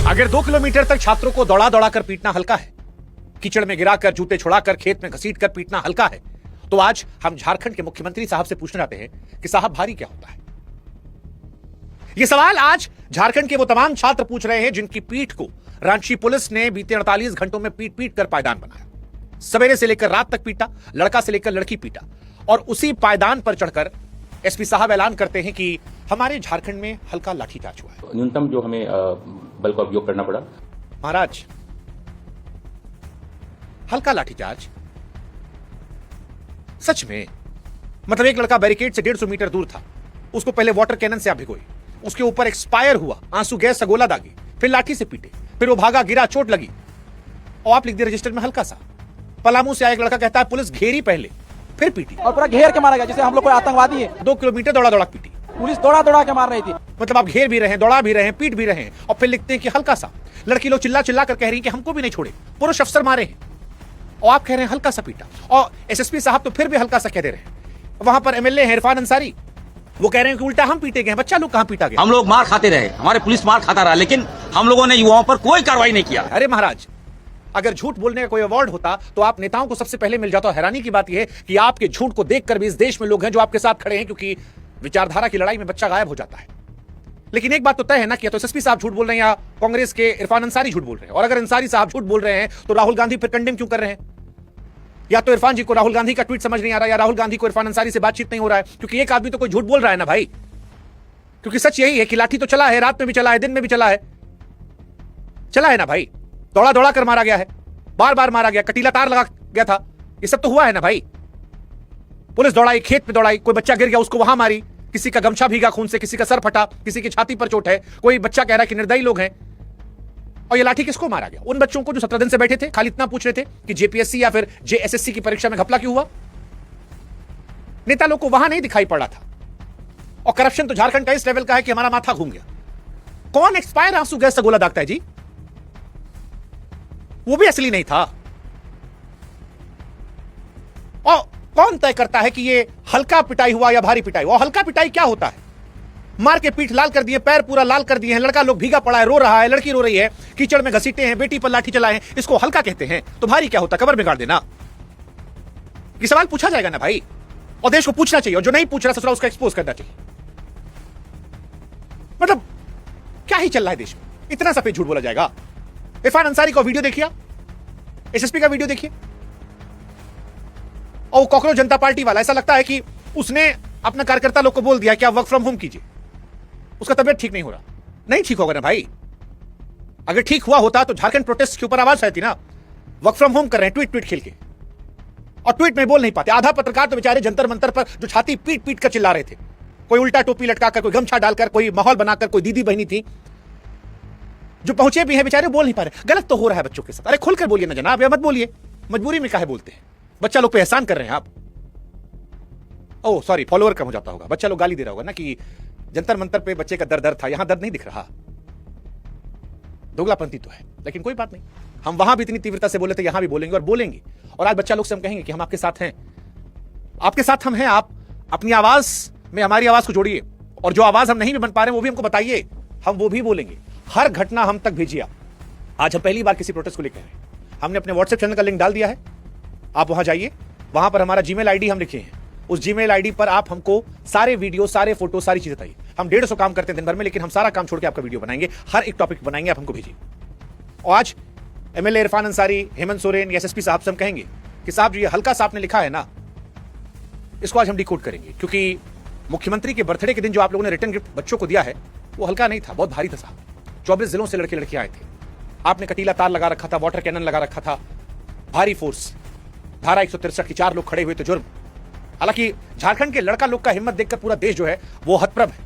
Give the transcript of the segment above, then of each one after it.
अगर 2 किलोमीटर तक छात्रों को दौड़ा दौड़ा कर पीटना हल्का है, कीचड़ में गिराकर, जूते छुड़ाकर, खेत में घसीट कर पीटना हल्का है, तो आज हम झारखंड के मुख्यमंत्री साहब से पूछना चाहते हैं कि साहब भारी क्या होता है। यह सवाल आज झारखंड के वो तमाम छात्र पूछ रहे हैं जिनकी पीठ को रांची पुलिस ने बीते 48 घंटों में पीट पीट कर पायदान बनाया। सवेरे से लेकर रात तक पीटा, लड़का से लेकर लड़की पीटा, और उसी पायदान पर चढ़कर एसपी साहब ऐलान करते हैं कि हमारे झारखंड में हल्का लाठीचार्ज हुआ है। न्यूनतम जो हमें बल का उपयोग करना पड़ा। महाराज, हल्का लाठीचार्ज सच में, मतलब एक लड़का बैरिकेड से 150 मीटर दूर था, उसको पहले वाटर कैनन से आप भिगोए, उसके ऊपर एक्सपायर हुआ, आंसू गैस से गोला दागे, फिर लाठी से पीटे, फिर वो भागा, गिरा, चोट लगी, और आप लिख दिए रजिस्टर में हल्का सा। पलामू से आया एक लड़का कहता है पुलिस घेरी पहले फिर पीटी, और पूरा घेर के मारा गया जैसे हम लोग कोई आतंकवादी है। 2 किलोमीटर दौड़ा दौड़ा पीटी, पुलिस दौड़ा दौड़ा के मार रही थी। मतलब आप घेर भी रहे हैं, दौड़ा भी रहे हैं, पीट भी रहे हैं, और फिर लिखते हैं कि हल्का सा। लड़की लोग चिल्ला चिल्ला कर कह रही हैं कि हमको भी नहीं छोड़े, पुरुष अफसर मारे हैं, और आप कह रहे हैं हल्का सा पीटा। और एसएसपी साहब तो फिर भी हल्का सा कह दे रहे हैं। वहां पर एमएलए हैं इरफान अंसारी, वो कह रहे हैं कि उल्टा हम पीटे गए। बच्चा लोग कहां पीटा गया? हम लोग मार खाते रहे, हमारे पुलिस मार खाता रहा, लेकिन हम लोगों ने युवाओं पर कोई कार्रवाई नहीं किया। अरे महाराज, अगर झूठ बोलने का कोई अवार्ड होता तो आप नेताओं को सबसे पहले मिल जाता। हैरानी की बात यह है कि आपके झूठ को देखकर भी इस देश में लोग हैं जो आपके साथ खड़े हैं, क्योंकि विचारधारा की लड़ाई में बच्चा गायब हो जाता है। लेकिन एक बात तो तय है ना कि या तो एसएसपी साहब झूठ बोल रहे हैं या कांग्रेस के इरफान अंसारी झूठ बोल रहे हैं। और अगर अंसारी साहब झूठ बोल रहे हैं तो राहुल गांधी फिर कंडेम क्यों कर रहे हैं? या तो इरफान जी को राहुल गांधी का ट्वीट समझ नहीं आ रहा, या राहुल गांधी को इरफान अंसारी से बातचीत नहीं हो रहा है, क्योंकि एक आदमी तो कोई झूठ बोल रहा है ना भाई। क्योंकि सच यही है कि लाठी तो चला है, रात में भी चला है, दिन में भी चला है ना भाई। दौड़ा दौड़ा कर मारा गया है, बार बार मारा गया, कटीला तार लगा गया था, ये सब तो हुआ है ना भाई। पुलिस दौड़ाई, खेत में दौड़ाई, कोई बच्चा गिर गया उसको वहां मारी, किसी का गमछा भीगा खून से, किसी का सर फटा, किसी की छाती पर चोट है, कोई बच्चा कह रहा है कि निर्दयी लोग हैं। और ये लाठी किसको मारा गया? उन बच्चों को जो 17 दिन से बैठे थे, खाली इतना पूछ रहे थे कि जेपीएससी या फिर जेएसएससी की परीक्षा में घपला क्यों हुआ। नेता लोग को वहां नहीं दिखाई पड़ रहा था। और करप्शन तो झारखंड का इस लेवल का है कि हमारा माथा घूम गया। कौन एक्सपायर आंसू गैस से गोला दागता है जी? वो भी असली नहीं था। और कौन तय करता है कि ये हल्का पिटाई हुआ या भारी पिटाई हुआ? हल्का पिटाई क्या होता है? मार के पीठ लाल कर दिए, पैर पूरा लाल कर दिए हैं, लड़का लोग भीगा पड़ा है, रो रहा है, लड़की रो रही है, कीचड़ में घसीटे हैं, बेटी पर लाठी चलाए हैं, इसको हल्का कहते हैं। तो भारी क्या होता? कबर में गाड़ देना। ये सवाल पूछा जाएगा ना भाई, और देश को पूछना चाहिए, और जो नहीं पूछ रहा ससुरा उसका एक्सपोज करना चाहिए। मतलब क्या ही चल रहा है देश में? इतना सफेद झूठ बोला जाएगा? इरफान अंसारी का वीडियो देखिए, एसएसपी का वीडियो देखिए, और वो कॉकरोच जनता पार्टी वाला, ऐसा लगता है कि उसने अपना कार्यकर्ता लोग को बोल दिया कि आप वर्क फ्रॉम होम कीजिए। उसका तबियत ठीक नहीं हो रहा। नहीं ठीक होगा ना भाई। अगर ठीक हुआ होता तो झारखंड प्रोटेस्ट के ऊपर आवाज रहती ना। वर्क फ्रॉम होम कर रहे हैं ट्वीट ट्वीट खेल के, और ट्वीट में बोल नहीं पाते। आधा पत्रकार तो बेचारे जंतर मंतर पर जो छाती पीट पीट कर चिल्ला रहे थे, कोई उल्टा टोपी लटकाकर, कोई गमछा डालकर, कोई माहौल बनाकर, कोई दीदी बहनी थी जो पहुंचे भी हैं, बेचारे बोल नहीं पा रहे। गलत तो हो रहा है बच्चों के साथ। अरे खुलकर बोलिए ना जनाब, या मत बोलिए। मजबूरी में काहे बोलते हैं? बच्चा लोग पे एहसान कर रहे हैं आप। ओह सॉरी, फॉलोअर कम हो जाता होगा। बच्चा लोग गाली दे रहा होगा ना कि जंतर मंतर पे बच्चे का दर्द था, यहां दर्द नहीं दिख रहा। दोगलापंती तो है, लेकिन कोई बात नहीं। हम वहां भी इतनी तीव्रता से बोले थे, यहां भी बोलेंगे और बोलेंगे। और आज बच्चा लोग से हम कहेंगे कि हम आपके साथ हैं, आपके साथ हम हैं। आप अपनी आवाज में हमारी आवाज को जोड़िए, और जो आवाज हम नहीं भी बन पा रहे हैं वो भी हमको बताइए, हम वो भी बोलेंगे। हर घटना हम तक भेजिए। आज हम पहली बार किसी प्रोटेस्ट को लेकर हैं। हमने अपने व्हाट्सएप चैनल का लिंक डाल दिया है, आप वहां जाइए। वहां पर हमारा जीमेल आईडी हम लिखे हैं, उस जीमेल आईडी पर आप हमको सारे वीडियो, सारे फोटो, सारी चीजें बताइए। हम 150 काम करते हैं दिन भर में, लेकिन हम सारा काम छोड़ के आपका वीडियो बनाएंगे, हर एक टॉपिक बनाएंगे, आप हमको भेजिए। और आज एमएलए इरफान अंसारी, हेमंत सोरेन, एसएसपी साहब से हम कहेंगे कि साहब जो ये हल्का सा आपने लिखा है ना, इसको आज हम डिकोड करेंगे। क्योंकि मुख्यमंत्री के बर्थडे के दिन जो आप लोगों ने रिटर्न गिफ्ट बच्चों को दिया है, वो हल्का नहीं था, बहुत भारी था साहब। 24 जिलों से लड़के लड़कियां आए थे। आपने कटीला तार लगा रखा था, वाटर कैनन लगा रखा था, भारी फोर्स, धारा 163 की 4 लोग खड़े हुए थे, जुर्म। हालांकि झारखंड के लड़का लोग का हिम्मत देखकर पूरा देश जो है वो हतप्रभ है।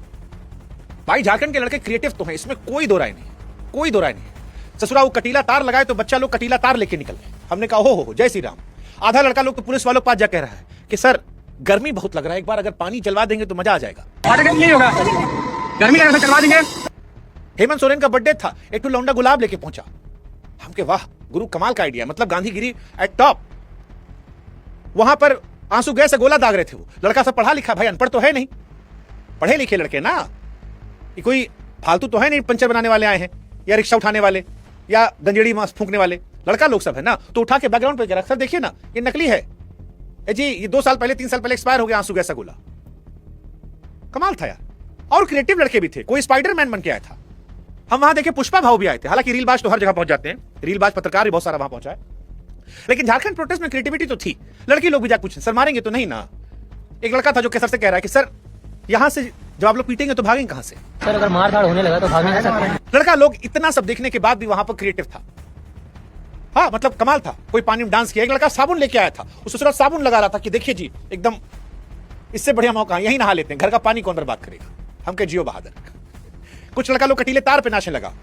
भाई झारखंड के लड़के क्रिएटिव तो हैं, इसमें कोई दो राय नहीं, कोई दो राय नहीं। ससुरा वो कटीला तार लगाए तो बच्चा लोग कटीला तार लेके निकल गए। हमने कहा हो जय श्री राम। आधा लड़का लोग तो पुलिस वालों के पास जा कह रहा है कि सर गर्मी बहुत लग रहा है, एक बार अगर पानी चलवा देंगे तो मजा आ जाएगा। नहीं होगा, गर्मी लगा चलवा देंगे। हेमंत सोरेन का बर्थडे था, एक तो लौंडा गुलाब लेके पहुंचा। हम के वाह गुरु, कमाल का आइडिया, मतलब गांधीगिरी एट टॉप। वहां पर आंसू गैस से गोला दाग रहे थे। वो लड़का सब पढ़ा लिखा, भाई अनपढ़ तो है नहीं, पढ़े लिखे लड़के ना, ये कोई फालतू तो है नहीं पंचर बनाने वाले आए हैं। या रिक्शा उठाने वाले या गंजेड़ी मांस फूंकने वाले लड़का लोग सब है ना, तो उठा के बैकग्राउंड पे रख, सर देखिए ना ये नकली है जी, ये 2 साल पहले 3 साल पहले एक्सपायर हो गया आंसू गैसा गोला। कमाल था यार। और क्रिएटिव लड़के भी थे, कोई स्पाइडरमैन बन के आया था। हम वहां देखे पुष्पा भाव भी आए थे, हालांकि रीलबाज तो हर जगह पहुंच जाते हैं, रीलबाज पत्रकार भी बहुत सारा वहां पहुंचा है, लेकिन झारखंड प्रोटेस्ट में क्रिएटिविटी तो थी। लड़की लोग भी जाकर पूछे सर मारेंगे तो नहीं ना। एक लड़का था जो सर से कह रहा है कि सर यहां से जब आप लोग पीटेंगे तो भागेंगे कहां से, सर अगर मार धाड़ होने लगा तो भागने का सकते। लड़का लोग इतना सब देखने के बाद भी वहां पर क्रिएटिव था। हाँ मतलब कमाल था। कोई पानी में डांस किया, एक लड़का साबुन लेके आया था, उस सूरत साबुन लगा रहा था कि देखिए जी एकदम इससे बढ़िया मौका यही नहा लेते हैं, घर का पानी कौन बर्बाद करेगा, हम कहे जियो बहादुर। कुछ लड़का लोग कटीले तार पे नाचने लगा,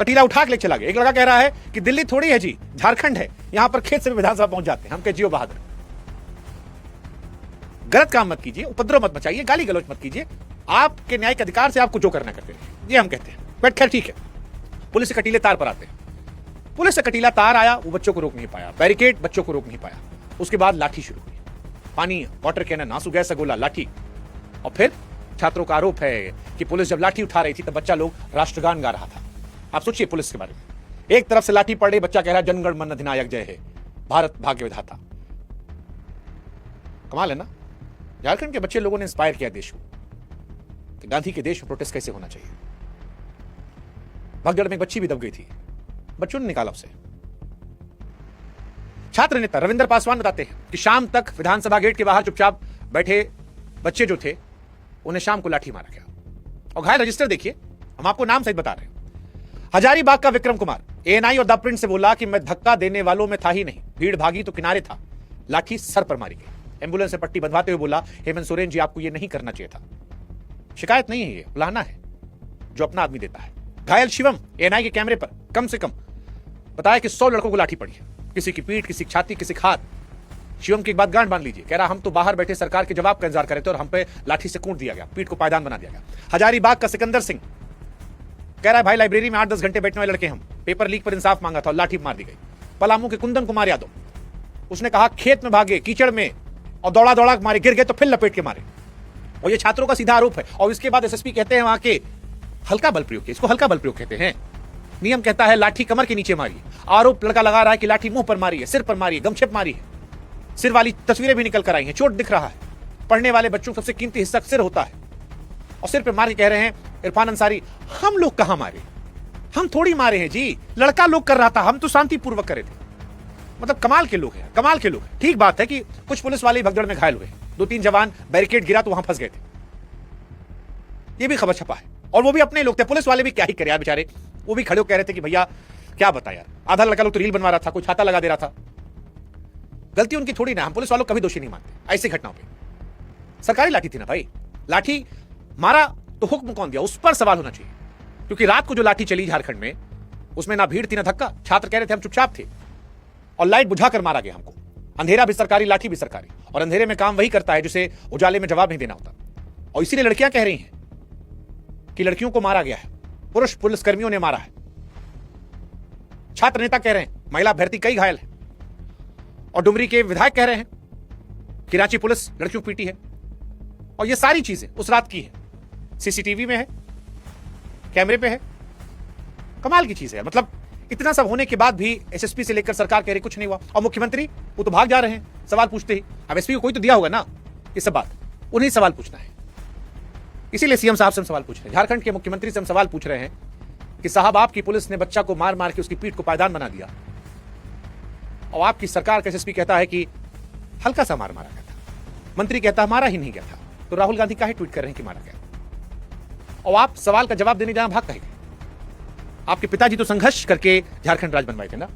कटीला उठा के ले चला गया। एक लड़का कह रहा है कि दिल्ली थोड़ी है जी, झारखंड है, यहां पर खेत से भी विधानसभा पहुंच जाते हैं, हम कहे जियो बहादुर। गलत काम मत कीजिए, उपद्रव मत मचाइए, गाली गलौज मत कीजिए, आपके न्यायिक अधिकार से आपको जो करना करते रहिए, ये हम कहते हैं। बट खैर ठीक है, पुलिस से कटीले तार पर आते हैं। पुलिस से कटीला तार आया, वो बच्चों को रोक नहीं पाया, बैरिकेड बच्चों को रोक नहीं पाया। उसके बाद लाठी शुरू हुई, पानी, वाटर कैनन, आंसू गैस, गोला, लाठी। और फिर छात्रों का आरोप है कि पुलिस जब लाठी उठा रही थी तब बच्चा लोग राष्ट्रगान गा रहा था। आप सोचिए पुलिस के बारे में, एक तरफ से लाठी पड़ रही, बच्चा कह रहा है जनगण मन अधिनायक जय है, भारत भाग्य विधाता। कमाल है ना। झारखंड के बच्चे लोगों ने इंस्पायर किया देश को कि गांधी के देश में प्रोटेस्ट कैसे होना चाहिए। भगदड़ में एक बच्ची भी दब गई थी, बच्चों ने निकाला उसे। छात्र नेता रविंद्र पासवान बताते हैं कि शाम तक विधानसभा गेट के बाहर चुपचाप बैठे बच्चे जो थे उन्हें शाम को लाठी मारा गया। और घायल रजिस्टर देखिए, हम आपको नाम सहित बता रहे हैं। हजारीबाग का विक्रम कुमार एएनआई और द प्रिंट से बोला कि मैं धक्का देने वालों में था ही नहीं, भीड़ भागी तो किनारे था, लाठी सर पर मारी गई। एम्बुलेंस से पट्टी बंधवाते हुए बोला हेमंत सोरेन जी आपको यह नहीं करना चाहिए था। शिकायत नहीं है, ये उलाहना है जो अपना आदमी देता है। घायल शिवम एएनआई के कैमरे पर कम से कम बताया कि 100 लड़कों को लाठी पड़ी है, किसी की पीठ, किसी की छाती, किसी की हाथ। शिवम की एक बात गांठ बांध लीजिए, कह रहा हम तो बाहर बैठे सरकार के जवाब का इंतजार कर रहे थे और हम पे लाठी से कूट दिया गया, पीठ को पायदान बना दिया गया। हजारीबाग का सिकंदर सिंह कह रहा है भाई लाइब्रेरी में 8-10 घंटे बैठने वाले लड़के हम, पेपर लीक पर इंसाफ मांगा था और लाठी मार दी गई। पलामू के कुंदन कुमार यादव, उसने कहा खेत में भागे, कीचड़ में और दौड़ा दौड़ा मारे, गिर गए तो फिर लपेट के मारे। और ये छात्रों का सीधा आरोप है। और इसके बाद एसएसपी कहते हैं वहां के हल्का बल प्रयोग, इसको हल्का बल प्रयोग कहते हैं। नियम कहता है लाठी कमर के नीचे मारी। आरोप लड़का लगा रहा है कि लाठी मुंह पर मारी है, सिर पर मारी है, गमछे पर मारी है। सिर वाली तस्वीरें भी निकल कर आई हैं, चोट दिख रहा है। पढ़ने वाले बच्चों का सबसे कीमती हिस्सा सिर होता है और सिर पे मार के कह रहे हैं इरफान अंसारी हम लोग कहां मारे, हम थोड़ी मारे हैं जी, लड़का लोग कर रहा था, हम तो शांतिपूर्वक करे थे। मतलब कमाल के लोग हैं, कमाल के लोग हैं। ठीक बात है कि कुछ पुलिस वाले भगदड़ में घायल हुए, 2-3 जवान बैरिकेड गिरा तो वहां फंस गए थे, ये भी खबर छपा है। और वो भी अपने लोग थे, पुलिस वाले भी क्या ही करे यार बेचारे, वो भी खड़े हो कह रहे थे कि भैया क्या बता यार, आधा लड़का लोग तो रील बनवा रहा था, कोई छाता लगा दे रहा था। गलती उनकी थोड़ी ना, हम पुलिस वालों कभी दोषी नहीं मानते ऐसी घटनाओं पे। सरकारी लाठी थी ना भाई, लाठी मारा तो हुक्म कौन दिया, उस पर सवाल होना चाहिए। क्योंकि रात को जो लाठी चली झारखंड में, उसमें ना भीड़ थी ना धक्का, छात्र कह रहे थे हम चुपचाप थे और लाइट बुझाकर मारा गया हमको। अंधेरा भी सरकारी, लाठी भी सरकारी, और अंधेरे में काम वही करता है जिसे उजाले में जवाब नहीं देना होता। और इसीलिए लड़कियां कह रही हैं कि लड़कियों को मारा गया है, पुरुष पुलिसकर्मियों ने मारा है। छात्र नेता कह रहे हैं महिला अभ्यर्थी कई घायल है, और डुमरी के विधायक कह रहे हैं कि रांची पुलिस लड़कियों को पीटी है। और ये सारी चीजें उस रात की है, सीसीटीवी में है, कैमरे पे है। कमाल की चीज है। मतलब इतना सब होने के बाद भी एसएसपी से लेकर सरकार कह रही कुछ नहीं हुआ, और मुख्यमंत्री वो तो भाग जा रहे हैं सवाल पूछते ही। अब एसपी को कोई तो दिया होगा ना ये सब बात, उन्हीं सवाल पूछना है। इसीलिए सीएम साहब से हम सवाल पूछ रहे हैं, झारखंड के मुख्यमंत्री से हम सवाल पूछ रहे हैं कि साहब आपकी पुलिस ने बच्चा को मार मार के उसकी पीठ को पायदान बना दिया, और आपकी सरकार का एसएसपी कहता है कि हल्का सा मारा गया था, मंत्री कहता है मारा ही नहीं गया था। तो राहुल गांधी काहे ट्वीट कर रहे हैं कि मारा गया, और आप सवाल का जवाब देने जहां भाग कहेंगे। आपके पिताजी तो संघर्ष करके झारखंड राज्य बनवाए थे ना।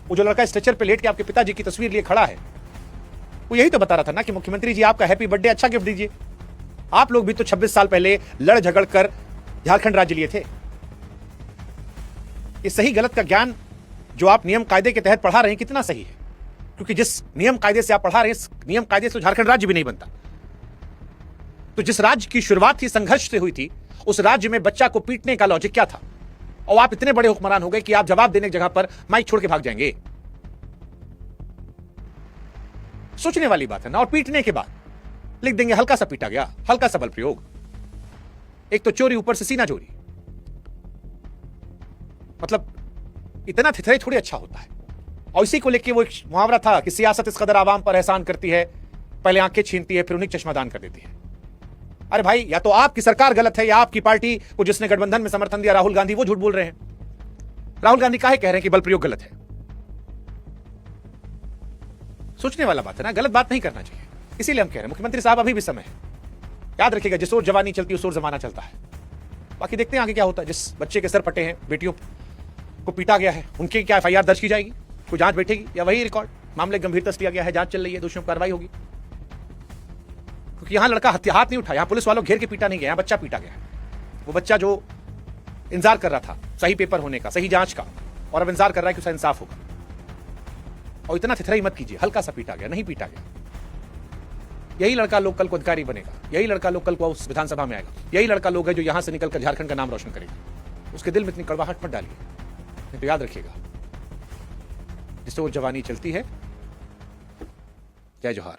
वो जो लड़का स्ट्रेचर पे लेट के आपके पिताजी की तस्वीर लिए खड़ा है, वो यही तो बता रहा था ना कि मुख्यमंत्री जी आपका हैप्पी बर्थडे, अच्छा गिफ्ट दीजिए। आप लोग भी तो 26 साल पहले लड़ झगड़ कर झारखंड राज्य लिए थे। इस सही गलत का ज्ञान जो आप नियम कायदे के तहत पढ़ा रहे हैं कितना सही है, क्योंकि जिस नियम कायदे से आप पढ़ा रहे हैं, इस नियम कायदे से झारखंड राज्य भी नहीं बनता। तो जिस राज्य की शुरुआत थी संघर्ष से हुई थी, उस राज्य में बच्चा को पीटने का लॉजिक क्या था? और आप इतने बड़े हुक्मरान हो गए कि आप जवाब देने की जगह पर माइक छोड़ के भाग जाएंगे। सोचने वाली बात है ना। और पीटने के बाद लिख देंगे हल्का सा पीटा गया, हल्का सा बल प्रयोग। एक तो चोरी, ऊपर से सीना चोरी। मतलब इतना थिथरे थोड़ी अच्छा होता है। और इसी को लेकर वो एक मुहावरा था कि सियासत इस कदर आवाम पर एहसान करती है, पहले आंखें छीनती है फिर उन्हें चश्मादान कर देती है। अरे भाई, या तो आपकी सरकार गलत है या आपकी पार्टी को जिसने गठबंधन में समर्थन दिया राहुल गांधी, वो झूठ बोल रहे हैं। राहुल गांधी काहे कह रहे हैं कि बल प्रयोग गलत है? सोचने वाला बात है ना, गलत बात नहीं करना चाहिए। इसीलिए हम कह रहे हैं मुख्यमंत्री साहब अभी भी समय है, याद रखिएगा जिस ओर जवानी चलती है उस ओर जमाना चलता है। बाकी देखते हैं आगे क्या होता है। जिस बच्चे के सर पटे हैं, बेटियों को पीटा गया है, उनकी क्या एफआईआर दर्ज की जाएगी? कोई जांच बैठेगी या वही रिकॉर्ड? मामले गंभीरता से लिया गया है, जांच चल रही है, दोषियों पर कार्रवाई होगी। क्योंकि यहां लड़का हाथ नहीं उठा, यहां पुलिस वालों घेर के पीटा नहीं गया, यहां बच्चा पीटा गया है। वो बच्चा जो इंतजार कर रहा था सही पेपर होने का, सही जांच का, और अब इंतजार कर रहा है कि उसका इंसाफ होगा। और इतना थिथराई मत कीजिए, हल्का सा पीटा गया, नहीं पीटा गया। यही लड़का लोग कल को अधिकारी बनेगा, यही लड़का लोग कल को उस विधानसभा में आएगा, यही लड़का लोग है जो यहां से निकलकर झारखंड का नाम रोशन करेगा। उसके दिल में इतनी कड़वाहट मत डालिए, नहीं तो याद रखिएगा जिससे वो जवानी चलती है। जय जोहार।